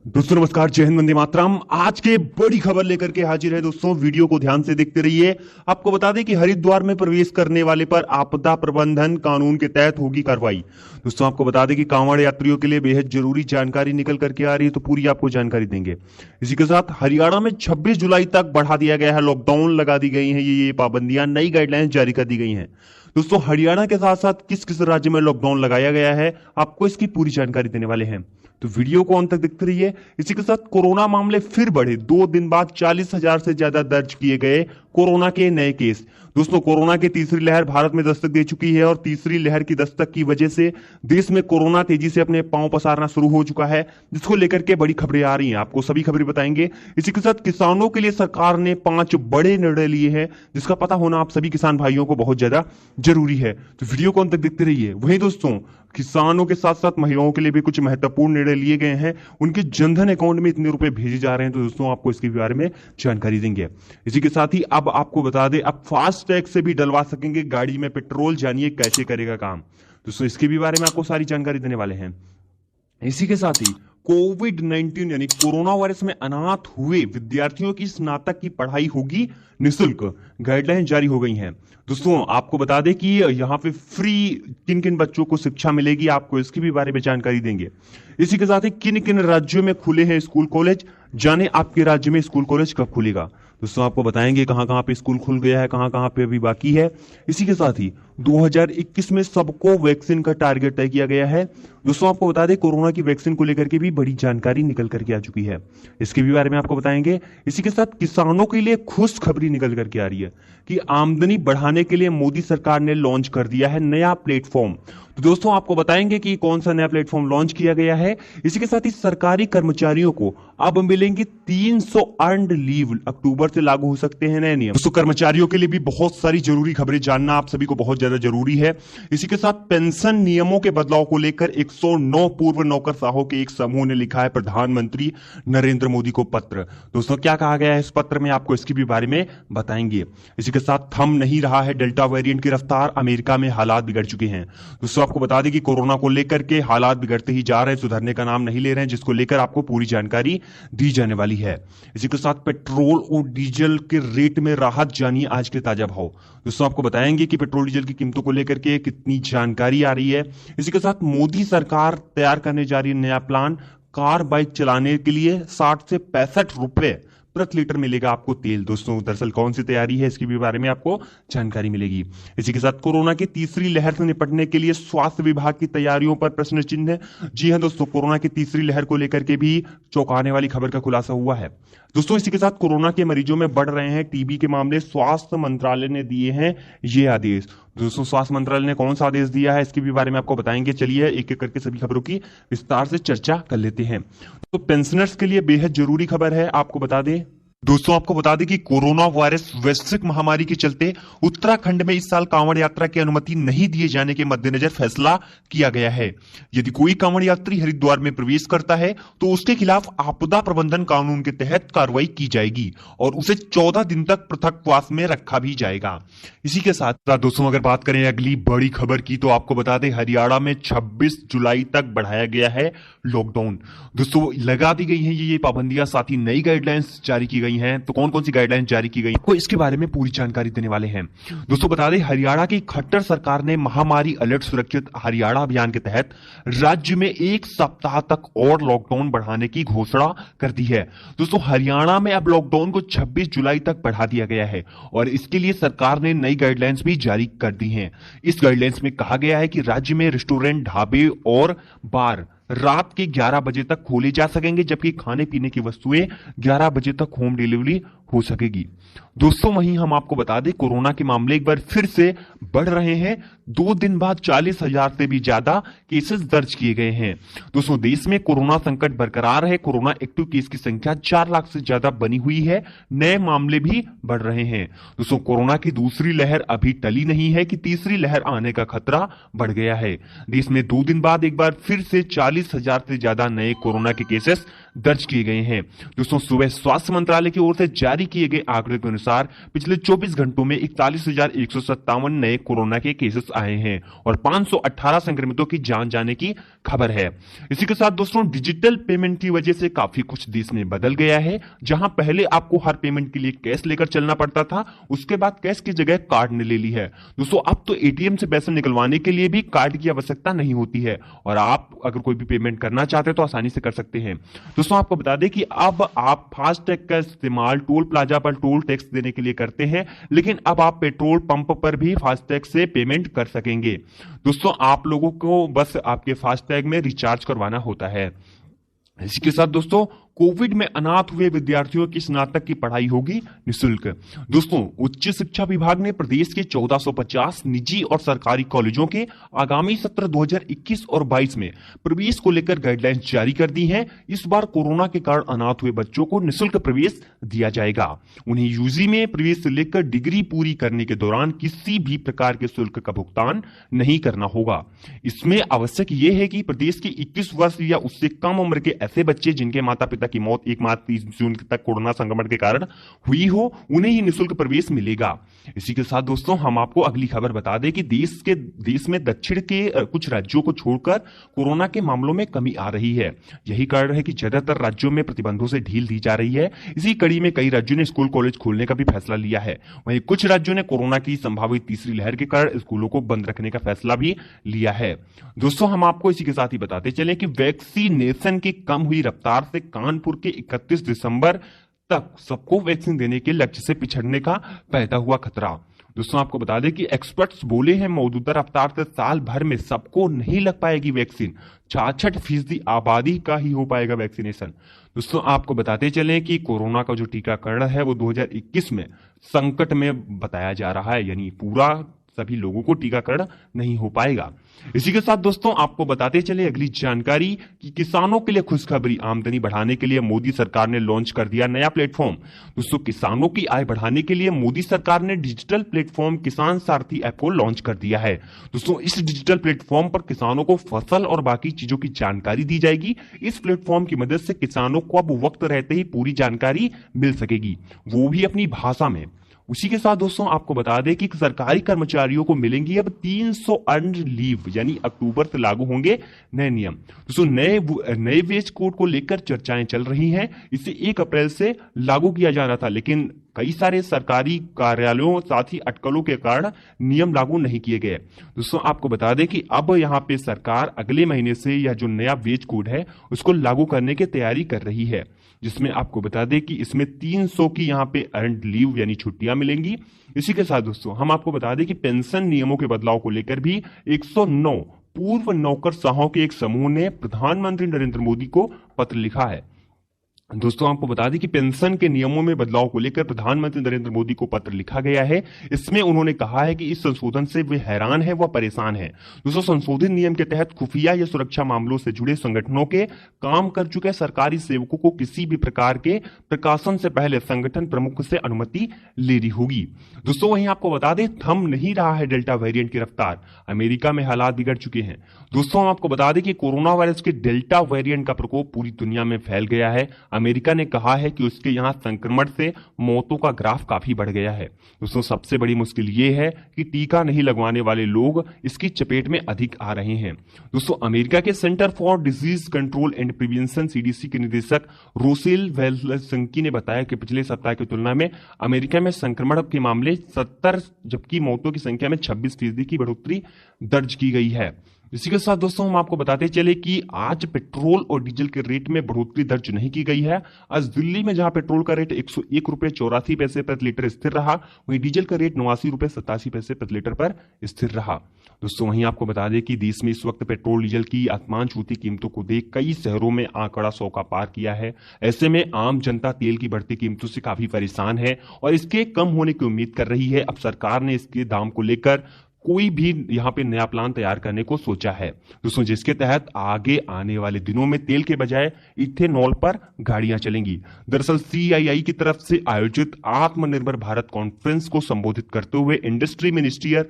दोस्तों नमस्कार, जय हिंद, वंदे मातरम। आज के बड़ी खबर लेकर के हाजिर है दोस्तों। वीडियो को ध्यान से देखते रहिए। आपको बता दें कि हरिद्वार में प्रवेश करने वाले पर आपदा प्रबंधन कानून के तहत होगी कार्रवाई। दोस्तों आपको बता दें कि कांवड़ यात्रियों के लिए बेहद जरूरी जानकारी निकल करके आ रही है, तो पूरी आपको जानकारी देंगे। इसी के साथ हरियाणा में 26 जुलाई तक बढ़ा दिया गया है लॉकडाउन, लगा दी गई है ये पाबंदियां, नई गाइडलाइंस जारी कर दी गई हैं। दोस्तों हरियाणा के साथ साथ किस किस राज्य में लॉकडाउन लगाया गया है, आपको इसकी पूरी जानकारी देने वाले हैं, तो वीडियो को अंत तक देखते रहिए। इसी के साथ कोरोना मामले फिर बढ़े, 2 दिन बाद 40,000 से ज्यादा दर्ज किए गए कोरोना के नए केस। दोस्तों कोरोना की तीसरी लहर भारत में दस्तक दे चुकी है और तीसरी लहर की दस्तक की वजह से देश में कोरोना तेजी से अपने पांव पसारना शुरू हो चुका है, जिसको लेकर के बड़ी खबरें आ रही हैं। आपको सभी खबरें बताएंगे। इसी के साथ किसानों के लिए सरकार ने 5 बड़े निर्णय लिए हैं, जिसका पता होना आप सभी किसान भाइयों को बहुत ज्यादा जरूरी है, तो वीडियो को अंत तक देखते रहिए। वहीं दोस्तों किसानों के साथ साथ महिलाओं के लिए भी कुछ महत्वपूर्ण निर्णय लिए गए हैं। उनके जनधन अकाउंट में इतने रुपए भेजे जा रहे हैं, तो दोस्तों आपको इसके बारे में जानकारी देंगे। इसी के साथ ही अब आपको बता दें, अब फास्ट टैग से भी डलवा सकेंगे गाड़ी में पेट्रोल, जानिए कैसे करेगा काम। दोस्तों इसके भी बारे में आपको सारी जानकारी देने वाले हैं। इसी के साथ ही कोविड-19 यानी कोरोना वायरस में अनाथ हुए विद्यार्थियों की स्नातक की पढ़ाई होगी निःशुल्क, गाइडलाइन जारी हो गई हैं। दोस्तों आपको बता दें कि यहां पे फ्री किन किन बच्चों को शिक्षा मिलेगी, आपको इसकी भी बारे में जानकारी देंगे। इसी के साथ ही किन किन राज्यों में खुले हैं स्कूल कॉलेज, जाने आपके राज्य में स्कूल कॉलेज कब खुलेगा। दोस्तों आपको बताएंगे कहां कहां पे स्कूल खुल गया है, कहां कहां पे अभी बाकी है। इसी के साथ ही 2021 में सबको वैक्सीन का टारगेट तय किया गया है। दोस्तों आपको बता दें कोरोना की वैक्सीन को लेकर के भी बड़ी जानकारी निकल करके आ चुकी है, इसके भी बारे में आपको बताएंगे। इसी के साथ किसानों के लिए खुशखबरी निकल करके आ रही है कि आमदनी बढ़ाने के लिए मोदी सरकार ने लॉन्च कर दिया है नया प्लेटफॉर्म। तो दोस्तों आपको बताएंगे कि कौन सा नया प्लेटफॉर्म लॉन्च किया गया है। इसी के साथ ही सरकारी कर्मचारियों को अब मिलेंगे 300 अर्न्ड लीव, अक्टूबर से लागू हो सकते हैं नए नियम। दोस्तों कर्मचारियों के लिए भी बहुत सारी जरूरी खबरें जानना आप सभी को बहुत ज्यादा जरूरी है। इसी के साथ पेंशन नियमों के बदलाव को लेकर 109 पूर्व नौकरशाहों के एक समूह ने लिखा है प्रधानमंत्री नरेंद्र मोदी को पत्र। दोस्तों क्या कहा गया है इस पत्र में, आपको इसके भी बारे में बताएंगे। इसी के साथ थम नहीं रहा है डेल्टा वेरिएंट की रफ्तार, अमेरिका में हालात बिगड़ चुके हैं। दोस्तों आपको बता दें कि कोरोना को लेकर के हालात बिगड़ते ही जा रहे हैं, सुधरने का नाम नहीं ले रहे हैं, जिसको लेकर आपको पूरी जानकारी दी जाने वाली है। इसी के साथ पेट्रोल और डीजल के रेट में राहत, जानिए आज के ताजा भाव। दोस्तों आपको बताएंगे कि पेट्रोल डीजल की कीमतों को लेकर के कितनी जानकारी आ रही है। इसी के साथ मोदी सरकार तैयार करने जा रही है नया प्लान, कार बाइक चलाने के लिए 60 से 65 रुपए प्रति लीटर मिलेगा आपको तेल। दोस्तों दरअसल कौन सी तैयारी है, इसके भी बारे में आपको जानकारी मिलेगी। इसी के साथ कोरोना की तीसरी लहर से निपटने के लिए स्वास्थ्य विभाग की तैयारियों पर प्रश्न चिन्ह है। जी हां दोस्तों, कोरोना की तीसरी लहर को लेकर के भी चौंकाने वाली खबर का खुलासा हुआ है। दोस्तों इसी के साथ कोरोना के मरीजों में बढ़ रहे हैं टीबी के मामले, स्वास्थ्य मंत्रालय ने दिए हैं ये आदेश। दोस्तों स्वास्थ्य मंत्रालय ने कौन सा आदेश दिया है, इसके भी बारे में आपको बताएंगे। चलिए एक एक करके सभी खबरों की विस्तार से चर्चा कर लेते हैं। तो पेंशनर्स के लिए बेहद जरूरी खबर है, आपको बता दें। दोस्तों आपको बता दें कि कोरोना वायरस वैश्विक महामारी के चलते उत्तराखंड में इस साल कांवड़ यात्रा की अनुमति नहीं दिए जाने के मद्देनजर फैसला किया गया है। यदि कोई कांवड़ यात्री हरिद्वार में प्रवेश करता है तो उसके खिलाफ आपदा प्रबंधन कानून के तहत कार्रवाई की जाएगी और उसे 14 दिन तक पृथकवास में रखा भी जाएगा। इसी के साथ दोस्तों अगर बात करें अगली बड़ी खबर की, तो आपको बता दें हरियाणा में 26 जुलाई तक बढ़ाया गया है लॉकडाउन। दोस्तों लगा दी गई है ये पाबंदियां, साथ ही नई गाइडलाइंस जारी की गई हैं। तो कौन कौन सी गाइडलाइंस जारी की गई, आपको इसके बारे में पूरी जानकारी देने वाले हैं। दोस्तों बता दें हरियाणा की खट्टर सरकार ने महामारी अलर्ट सुरक्षित हरियाणा अभियान के तहत राज्य में 1 सप्ताह तक और लॉकडाउन बढ़ाने की घोषणा कर दी है। दोस्तों हरियाणा में अब लॉकडाउन को 26 जुलाई तक बढ़ा दिया गया है और इसके लिए सरकार ने नई गाइडलाइंस भी जारी कर दी हैं। इस गाइडलाइंस में कहा गया है कि राज्य में रेस्टोरेंट, ढाबे और बार रात के 11 बजे तक खोले जा सकेंगे, जबकि खाने पीने की वस्तुएं 11 बजे तक होम डिलीवरी हो सकेगी। दोस्तों वहीं हम आपको बता दें कोरोना के मामले एक बार फिर से बढ़ रहे हैं। 2 दिन बाद 40,000 से भी ज्यादा केसेस दर्ज किए गए हैं। दोस्तों देश में कोरोना संकट बरकरार है, कोरोना एक्टिव केस की संख्या 4 लाख से ज्यादा बनी हुई है, नए मामले भी बढ़ रहे हैं। दोस्तों कोरोना की दूसरी लहर अभी टली नहीं है कि तीसरी लहर आने का खतरा बढ़ गया है। देश में 2 दिन बाद एक बार फिर से 40,000 से ज्यादा नए कोरोना के केसेस दर्ज किए गए हैं। दोस्तों सुबह स्वास्थ्य मंत्रालय की ओर से जारी जारी किए गए आंकड़े के अनुसार पिछले 24 घंटों में 41,157 नए कोरोना के केसेस आए हैं और 518 संक्रमितों की जान जाने की खबर है। इसी के साथ दोस्तों डिजिटल पेमेंट की वजह से काफी कुछ देश में बदल गया है। जहां पहले आपको हर पेमेंट के लिए कैश लेकर चलना पड़ता था, उसके बाद कैश की जगह कार्ड ने ले ली है। दोस्तों अब तो एटीएम से पैसे निकलवाने के लिए भी कार्ड की आवश्यकता नहीं होती है और आप अगर कोई भी पेमेंट करना चाहते हैं तो आसानी से कर सकते हैं। दोस्तों आपको बता दें कि अब आप फास्टैग का इस्तेमाल टोल प्लाजा पर टोल टैक्स देने के लिए करते हैं, लेकिन अब आप पेट्रोल पंप पर भी फास्टैग से पेमेंट कर सकेंगे। दोस्तों आप लोगों को बस आपके फास्टैग में रिचार्ज करवाना होता है। इसी के साथ दोस्तों कोविड में अनाथ हुए विद्यार्थियों की स्नातक की पढ़ाई होगी निःशुल्क। दोस्तों उच्च शिक्षा विभाग ने प्रदेश के 1450 निजी और सरकारी कॉलेजों के आगामी सत्र 2021 और 22 में प्रवेश को लेकर गाइडलाइंस जारी कर दी हैं। इस बार कोरोना के कारण अनाथ हुए बच्चों को निःशुल्क प्रवेश दिया जाएगा। उन्हें यूजी में प्रवेश से लेकर डिग्री पूरी करने के दौरान किसी भी प्रकार के शुल्क का भुगतान नहीं करना होगा। इसमें आवश्यक यह है कि प्रदेश के 21 वर्ष या उससे कम उम्र के ऐसे बच्चे जिनके माता पिता की मौत 1 मार्च 30 जून तक कोरोना संक्रमण के कारण हुई हो, उन्हें ही निःशुल्क प्रवेश मिलेगा। इसी के साथ दोस्तों हम आपको अगली खबर बता दें कि देश में दक्षिण के कुछ राज्यों को छोड़कर कोरोना के मामलों में कमी आ रही है। यही कारण है कि ज्यादातर राज्यों में प्रतिबंधों से ढील दी जा रही है। इसी कड़ी में कई राज्यों ने स्कूल कॉलेज खोलने का भी फैसला लिया है। वहीं कुछ राज्यों ने कोरोना की संभावित तीसरी लहर के कारण स्कूलों को बंद रखने का फैसला भी लिया है। दोस्तों हम आपको इसी के साथ ही बताते चलें कि वैक्सीनेशन की कम हुई रफ्तार से कानपुर के 31 दिसंबर तक सबको वैक्सीन देने के लक्ष्य से पिछड़ने का पैदा हुआ खतरा। दोस्तों आपको बता दें कि एक्सपर्ट्स बोले हैं मौजूदा रफ्तार से साल भर में सबको नहीं लग पाएगी वैक्सीन। 66% आबादी का ही हो पाएगा वैक्सीनेशन। दोस्तों आपको बताते चलें कि कोरोना का जो टीकाकरण है वो 2021 में संकट में बताया जा रहा है, यानी पूरा सभी लोगों को टीकाकरण नहीं हो पाएगा। इसी के साथ दोस्तों आपको बताते चले अगली जानकारी कि किसानों के लिए खुशखबरी, आमदनी बढ़ाने के लिए मोदी सरकार ने लॉन्च कर दिया नया प्लेटफॉर्म। दोस्तों किसानों की आय बढ़ाने के लिए मोदी सरकार ने डिजिटल प्लेटफॉर्म किसान सारथी ऐप को लॉन्च कर दिया है। दोस्तों इस डिजिटल प्लेटफॉर्म पर किसानों को फसल और बाकी चीजों की जानकारी दी जाएगी। इस प्लेटफॉर्म की मदद से किसानों को अब वक्त रहते ही पूरी जानकारी मिल सकेगी, वो भी अपनी भाषा में। उसी के साथ दोस्तों आपको बता दें कि सरकारी कर्मचारियों को मिलेंगी अब 300 अर्न्ड लीव, यानी अक्टूबर से लागू होंगे नए नियम। दोस्तों नए वेज कोड को लेकर चर्चाएं चल रही हैं। इसे 1 अप्रैल से लागू किया जा रहा था, लेकिन कई सारे सरकारी कार्यालयों साथ ही अटकलों के कारण नियम लागू नहीं किए गए। दोस्तों आपको बता दें कि अब यहाँ पे सरकार अगले महीने से यह जो नया वेज कोड है उसको लागू करने की तैयारी कर रही है, जिसमें आपको बता दें कि इसमें 300 की यहाँ पे अर्न्ड लीव यानी छुट्टियां मिलेंगी। इसी के साथ दोस्तों हम आपको बता दें कि पेंशन नियमों के बदलाव को लेकर भी 109 पूर्व नौकरशाहों के एक समूह ने प्रधानमंत्री नरेंद्र मोदी को पत्र लिखा है। दोस्तों आपको बता दें कि पेंशन के नियमों में बदलाव को लेकर प्रधानमंत्री नरेंद्र मोदी को पत्र लिखा गया है। इसमें उन्होंने कहा है कि इस संशोधन से वे हैरान है, वह परेशान है। दोस्तों संशोधित नियम के तहत खुफिया या सुरक्षा मामलों से जुड़े संगठनों के काम कर चुके सरकारी सेवकों को किसी भी प्रकार के प्रकाशन से पहले संगठन प्रमुख से अनुमति लेनी होगी। दोस्तों वहीं आपको बता दें थम नहीं रहा है डेल्टा वेरिएंट की रफ्तार, अमेरिका में हालात बिगड़ चुके हैं। दोस्तों आपको बता दें कि कोरोना वायरस के डेल्टा वेरिएंट का प्रकोप पूरी दुनिया में फैल गया है। अमेरिका ने कहा है कि उसके यहां संक्रमण से मौतों का ग्राफ काफी बढ़ गया है। दोस्तों सबसे बड़ी मुश्किल यह है कि टीका नहीं लगवाने वाले लोग इसकी चपेट में अधिक आ रहे हैं। दोस्तों अमेरिका के centre for disease control and prevention CDC के निदेशक रोसेल वेल्संकी ने बताया कि पिछले सप्ताह की तुलना में अमेरिका में संक्रमण के मामले 70 जबकि मौतों की संख्या में 26% की बढ़ोतरी दर्ज की गई है। इसी के साथ दोस्तों हम आपको बताते चले कि आज पेट्रोल और डीजल के रेट में बढ़ोतरी दर्ज नहीं की गई है। आज दिल्ली में जहां पेट्रोल का रेट 101 रुपए 84 पैसे प्रति लीटर स्थिर रहा, वहीं डीजल का रेट 89 रुपए 87 पैसे प्रति लीटर पर स्थिर रहा। दोस्तों वहीं आपको बता दें कि देश में इस वक्त पेट्रोल डीजल की आसमान छूती कीमतों को देख कई शहरों में आंकड़ा 100 का पार किया है। ऐसे में आम जनता तेल की बढ़ती कीमतों से काफी परेशान है और इसके कम होने की उम्मीद कर रही है। अब सरकार ने इसके दाम को लेकर कोई भी यहाँ पे नया प्लान तैयार करने को सोचा है दोस्तों, जिसके तहत आगे आने वाले दिनों में तेल के बजाय इथेनॉल पर गाड़ियां चलेंगी। दरअसल CII की तरफ से आयोजित आत्मनिर्भर भारत कॉन्फ्रेंस को संबोधित करते हुए इंडस्ट्री मिनिस्टर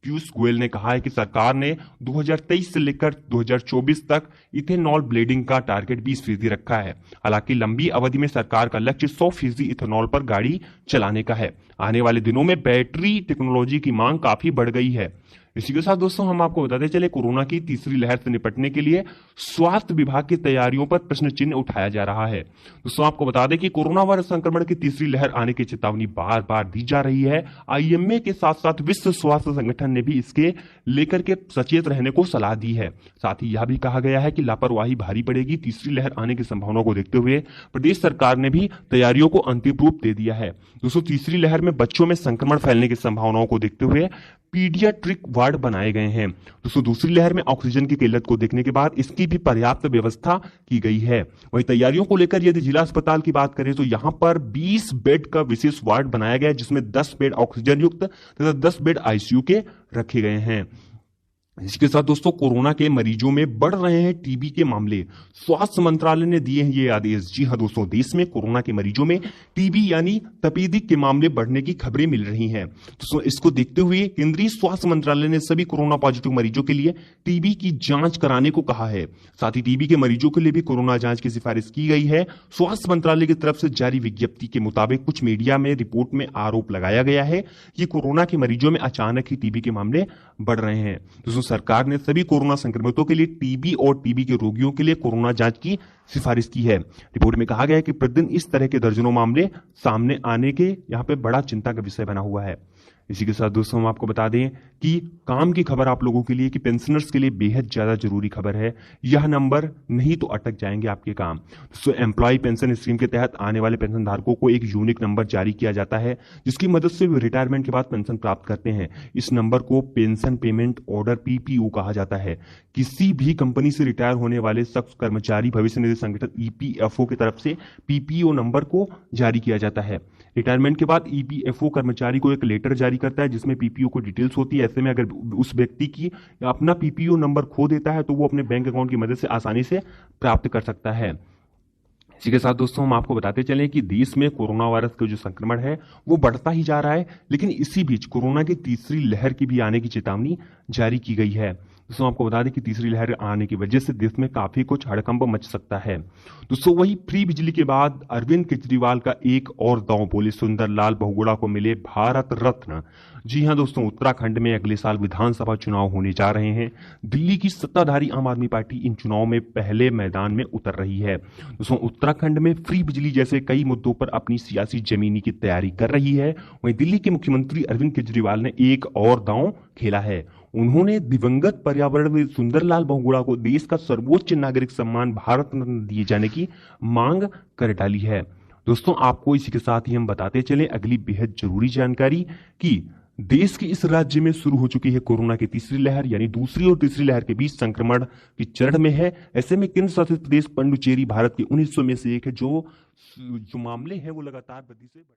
पीयूष गोयल ने कहा है कि सरकार ने 2023 से लेकर 2024 तक इथेनॉल ब्लेंडिंग का टारगेट 20% रखा है। हालांकि लंबी अवधि में सरकार का लक्ष्य 100% इथेनॉल पर गाड़ी चलाने का है। आने वाले दिनों में बैटरी टेक्नोलॉजी की मांग काफी बढ़ गई है। इसी के साथ दोस्तों हम आपको बताते चले, कोरोना की तीसरी लहर से निपटने के लिए स्वास्थ्य विभाग की तैयारियों पर प्रश्न चिन्ह उठाया जा रहा है। दोस्तों आपको बता दें कि कोरोना वायरस संक्रमण की तीसरी लहर आने की चेतावनी बार बार दी जा रही है। आईएमए के साथ साथ विश्व स्वास्थ्य संगठन ने भी इसके लेकर के सचेत रहने को सलाह दी है। साथ ही यह भी कहा गया है कि लापरवाही भारी पड़ेगी। तीसरी लहर आने की संभावना को देखते हुए प्रदेश सरकार ने भी तैयारियों को अंतिम रूप दे दिया है। दोस्तों तीसरी लहर में बच्चों में संक्रमण फैलने की संभावनाओं को देखते हुए पीडियाट्रिक वार्ड बनाए गए हैं। दोस्तों दूसरी लहर में ऑक्सीजन की किल्लत को देखने के बाद इसकी भी पर्याप्त व्यवस्था की गई है। वहीं तैयारियों को लेकर यदि जिला अस्पताल की बात करें तो यहां पर 20 बेड का विशेष वार्ड बनाया गया है, जिसमें 10 बेड ऑक्सीजन युक्त तथा 10 बेड आईसीयू के रखे गए हैं। इसके साथ दोस्तों कोरोना के मरीजों में बढ़ रहे हैं टीबी के मामले। स्वास्थ्य मंत्रालय ने दिए हैं ये आदेश। जी हां दोस्तों, देश में कोरोना के मरीजों में टीबी यानी तपेदिक के मामले बढ़ने की खबरें मिल रही हैं। दोस्तों इसको देखते हुए केंद्रीय स्वास्थ्य मंत्रालय ने सभी कोरोना पॉजिटिव मरीजों के लिए टीबी की जांच कराने को कहा है। साथ ही टीबी के मरीजों के लिए भी कोरोना जांच की सिफारिश की गई है। स्वास्थ्य मंत्रालय की तरफ से जारी विज्ञप्ति के मुताबिक कुछ मीडिया में रिपोर्ट में आरोप लगाया गया है कि कोरोना के मरीजों में अचानक ही टीबी के मामले बढ़ रहे हैं। दोस्तों सरकार ने सभी कोरोना संक्रमितों के लिए टीबी और टीबी के रोगियों के लिए कोरोना जांच की सिफारिश की है। रिपोर्ट में कहा गया है कि प्रतिदिन इस तरह के दर्जनों मामले सामने आने के यहाँ पे बड़ा चिंता का विषय बना हुआ है। इसी के साथ दोस्तों हम आपको बता दें कि काम की खबर आप लोगों के लिए कि पेंशनर्स के लिए बेहद ज्यादा जरूरी खबर है। यह नंबर नहीं तो अटक जाएंगे आपके काम। दोस्तों एम्प्लॉय पेंशन स्कीम के तहत आने वाले पेंशन धारकों को एक यूनिक नंबर जारी किया जाता है, जिसकी मदद से वे रिटायरमेंट के बाद पेंशन प्राप्त करते हैं। इस नंबर को पेंशन पेमेंट ऑर्डर पीपीओ कहा जाता है। किसी भी कंपनी से रिटायर होने वाले शख्स कर्मचारी भविष्य निधि संगठन ईपीएफओ की तरफ से पीपीओ नंबर को जारी किया जाता है। रिटायरमेंट के बाद ईपीएफओ कर्मचारी को एक लेटर जारी करता है जिसमें पीपीओ को डिटेल्स होती है। ऐसे में अगर उस व्यक्ति की अपना पीपीओ नंबर खो देता है तो वो अपने बैंक अकाउंट की मदद से आसानी से प्राप्त कर सकता है। इसी के साथ दोस्तों हम आपको बताते चलें कि देश में कोरोना वायरस का जो संक्रमण है वो बढ़ता ही जा रहा है, लेकिन इसी बीच कोरोना की तीसरी लहर की भी आने की चेतावनी जारी की गई है। दोस्तों आपको बता दें कि तीसरी लहर आने की वजह से देश में काफी कुछ हड़कंप मच सकता है। दोस्तों वही फ्री बिजली के बाद अरविंद केजरीवाल का एक और दांव बोले सुंदरलाल बहुगुणा को मिले भारत रत्न। जी हां दोस्तों, उत्तराखंड में अगले साल विधानसभा चुनाव होने जा रहे हैं। दिल्ली की सत्ताधारी आम आदमी पार्टी इन चुनाव में पहले मैदान में उतर रही है। दोस्तों उत्तराखंड में फ्री बिजली जैसे कई मुद्दों पर अपनी सियासी जमीनी की तैयारी कर रही है। वहीं दिल्ली के मुख्यमंत्री अरविंद केजरीवाल ने एक और दांव खेला है। उन्होंने दिवंगत पर्यावरणविद सुंदरलाल बहुगुणा को देश का सर्वोच्च नागरिक सम्मान भारत रत्न दिए जाने की मांग कर डाली है। दोस्तों आपको इसी के साथ ही हम बताते चलें अगली बेहद जरूरी जानकारी कि देश के इस राज्य में शुरू हो चुकी है कोरोना की तीसरी लहर, यानी दूसरी और तीसरी लहर के बीच संक्रमण की चरण में है। ऐसे में केंद्र शासित प्रदेश पुडुचेरी भारत के 1900 में से एक है जो मामले हैं वो लगातार वृद्धि से